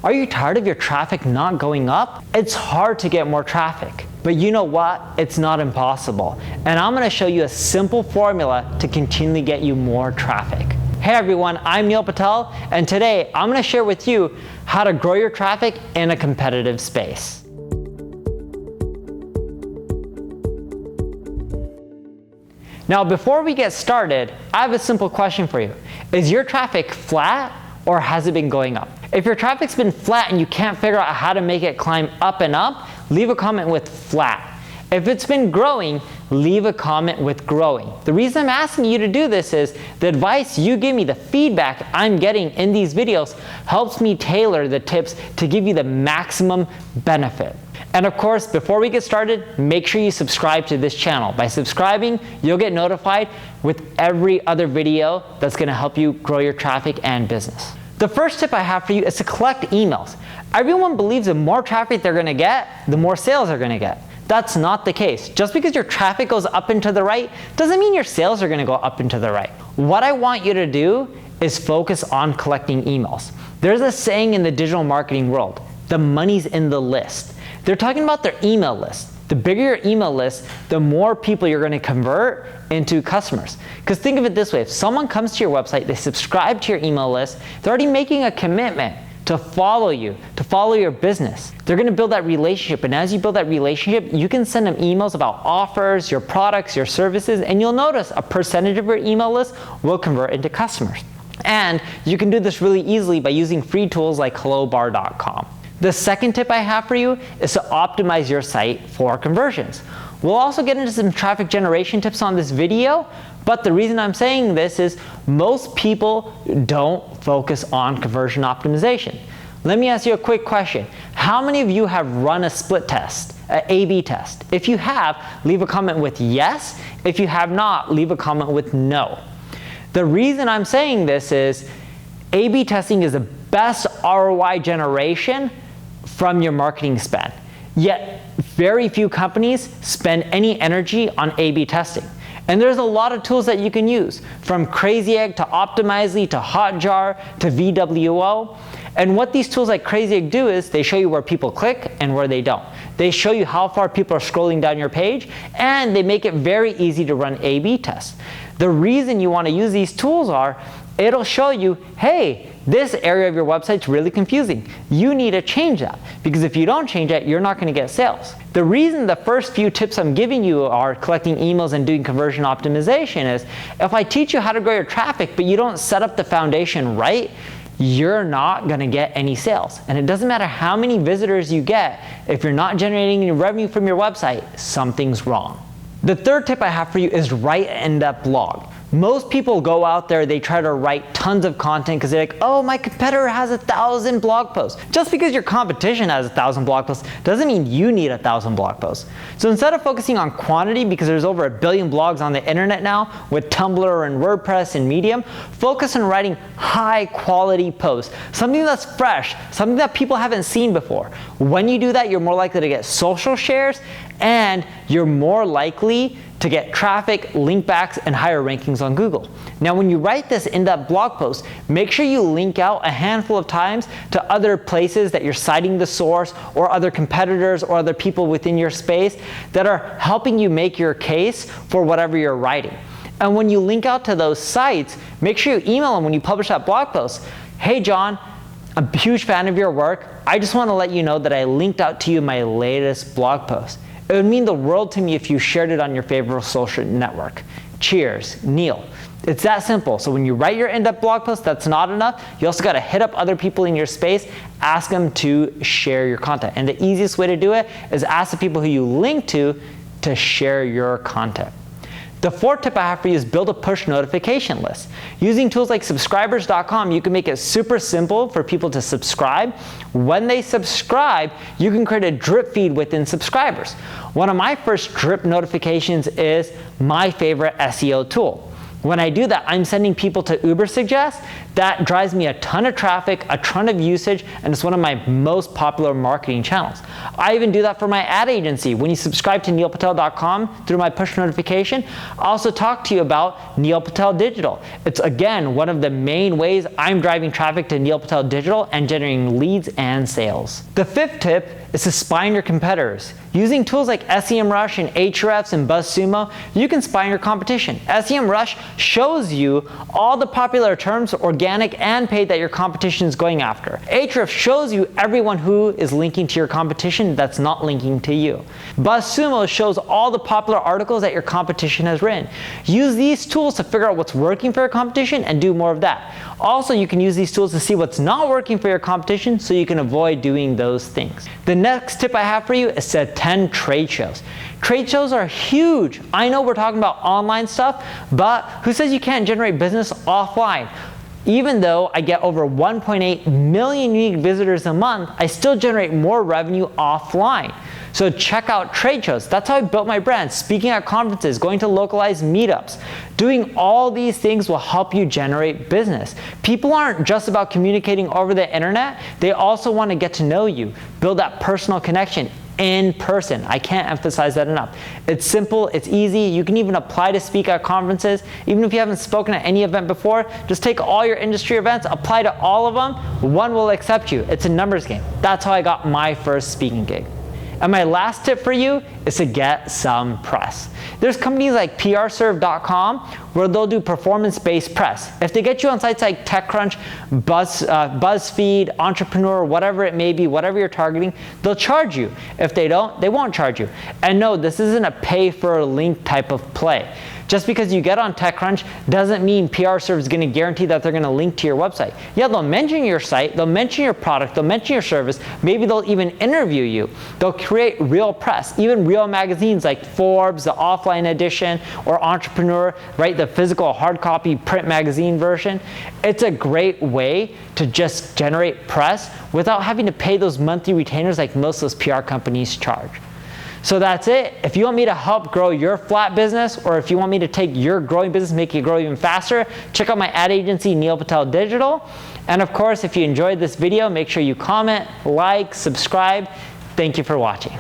Are you tired of your traffic not going up? It's hard to get more traffic. But you know what? It's not impossible. And I'm gonna show you a simple formula to continually get you more traffic. Hey everyone, I'm Patel, and today I'm gonna share with you how to grow your traffic in a competitive space. Now, before we get started, I have a simple question for you. Is your traffic flat or has it been going up? If your traffic's been flat and you can't figure out how to make it climb up and up, leave a comment with flat. If it's been growing, leave a comment with growing. The reason I'm asking you to do this is the advice you give me, the feedback I'm getting in these videos helps me tailor the tips to give you the maximum benefit. And of course, before we get started, make sure you subscribe to this channel. By subscribing, you'll get notified with every other video that's gonna help you grow your traffic and business. The first tip I have for you is to collect emails. Everyone believes the more traffic they're gonna get, the more sales they're gonna get. That's not the case. Just because your traffic goes up and to the right doesn't mean your sales are gonna go up and to the right. What I want you to do is focus on collecting emails. There's a saying in the digital marketing world, the money's in the list. They're talking about their email list. The bigger your email list, the more people you're gonna convert into customers. Because think of it this way, if someone comes to your website, they subscribe to your email list, they're already making a commitment to follow you, to follow your business. They're gonna build that relationship, and as you build that relationship, you can send them emails about offers, your products, your services, and you'll notice a percentage of your email list will convert into customers. And you can do this really easily by using free tools like Hellobar.com. The second tip I have for you is to optimize your site for conversions. We'll also get into some traffic generation tips on this video, but the reason I'm saying this is most people don't focus on conversion optimization. Let me ask you a quick question. How many of you have run a split test, an A/B test? If you have, leave a comment with yes. If you have not, leave a comment with no. The reason I'm saying this is A/B testing is the best ROI generation from your marketing spend. Yet very few companies spend any energy on A/B testing. And there's a lot of tools that you can use, from Crazy Egg to Optimizely to Hotjar to VWO. And what these tools like Crazy Egg do is they show you where people click and where they don't. They show you how far people are scrolling down your page, and they make it very easy to run A/B tests. The reason you want to use these tools are, it'll show you, hey, this area of your website's really confusing. You need to change that, because if you don't change it, you're not gonna get sales. The reason the first few tips I'm giving you are collecting emails and doing conversion optimization is, if I teach you how to grow your traffic, but you don't set up the foundation right, you're not gonna get any sales. And it doesn't matter how many visitors you get, if you're not generating any revenue from your website, something's wrong. The third tip I have for you is write an in-depth blog. Most people go out there, they try to write tons of content because they're like, oh, my competitor has 1,000 blog posts. Just because your competition has 1,000 blog posts doesn't mean you need 1,000 blog posts. So instead of focusing on quantity, because there's over 1 billion blogs on the internet now with Tumblr and WordPress and Medium, focus on writing high quality posts, something that's fresh, something that people haven't seen before. When you do that, you're more likely to get social shares, and you're more likely to get traffic, link backs, and higher rankings on Google. Now, when you write this in-depth blog post, make sure you link out a handful of times to other places that you're citing the source, or other competitors or other people within your space that are helping you make your case for whatever you're writing. And when you link out to those sites, make sure you email them when you publish that blog post. Hey, John, I'm a huge fan of your work. I just want to let you know that I linked out to you my latest blog post. It would mean the world to me if you shared it on your favorite social network. Cheers, Neil. It's that simple. So when you write your in-depth blog post, that's not enough. You also got to hit up other people in your space, ask them to share your content. And the easiest way to do it is ask the people who you link to share your content. The fourth tip I have for you is build a push notification list. Using tools like subscribers.com, you can make it super simple for people to subscribe. When they subscribe, you can create a drip feed within subscribers. One of my first drip notifications is my favorite SEO tool. When I do that, I'm sending people to Uber Suggest. That drives me a ton of traffic, a ton of usage, and it's one of my most popular marketing channels. I even do that for my ad agency. When you subscribe to neilpatel.com through my push notification, I also talk to you about Neil Patel Digital. It's, again, one of the main ways I'm driving traffic to Neil Patel Digital and generating leads and sales. The fifth tip is to spy on your competitors. Using tools like SEMrush and Ahrefs and Buzzsumo, you can spy on your competition. SEMrush shows you all the popular terms, organic and paid, that your competition is going after. Ahrefs shows you everyone who is linking to your competition that's not linking to you. Buzzsumo shows all the popular articles that your competition has written. Use these tools to figure out what's working for your competition and do more of that. Also, you can use these tools to see what's not working for your competition so you can avoid doing those things. The next tip I have for you is to attend trade shows. Trade shows are huge. I know we're talking about online stuff, but who says you can't generate business offline? Even though I get over 1.8 million unique visitors a month, I still generate more revenue offline. So check out trade shows. That's how I built my brand. Speaking at conferences, going to localized meetups. Doing all these things will help you generate business. People aren't just about communicating over the internet. They also want to get to know you, build that personal connection in person. I can't emphasize that enough. It's simple, it's easy. You can even apply to speak at conferences. Even if you haven't spoken at any event before, just take all your industry events, apply to all of them. One will accept you. It's a numbers game. That's how I got my first speaking gig. And my last tip for you is to get some press. There's companies like PRserve.com where they'll do performance-based press. If they get you on sites like TechCrunch, BuzzFeed, Entrepreneur, whatever it may be, whatever you're targeting, they'll charge you. If they don't, they won't charge you. And no, this isn't a pay-for-a-link type of play. Just because you get on TechCrunch doesn't mean PRserve is going to guarantee that they're going to link to your website. Yeah, they'll mention your site, they'll mention your product, they'll mention your service, maybe they'll even interview you. They'll create real press, even real magazines like Forbes, the offline edition, or Entrepreneur, right, the physical hard copy print magazine version. It's a great way to just generate press without having to pay those monthly retainers like most of those PR companies charge. So that's it. If you want me to help grow your flat business, or if you want me to take your growing business, make it grow even faster, check out my ad agency, Neil Patel Digital. And of course, if you enjoyed this video, make sure you comment, like, subscribe. Thank you for watching.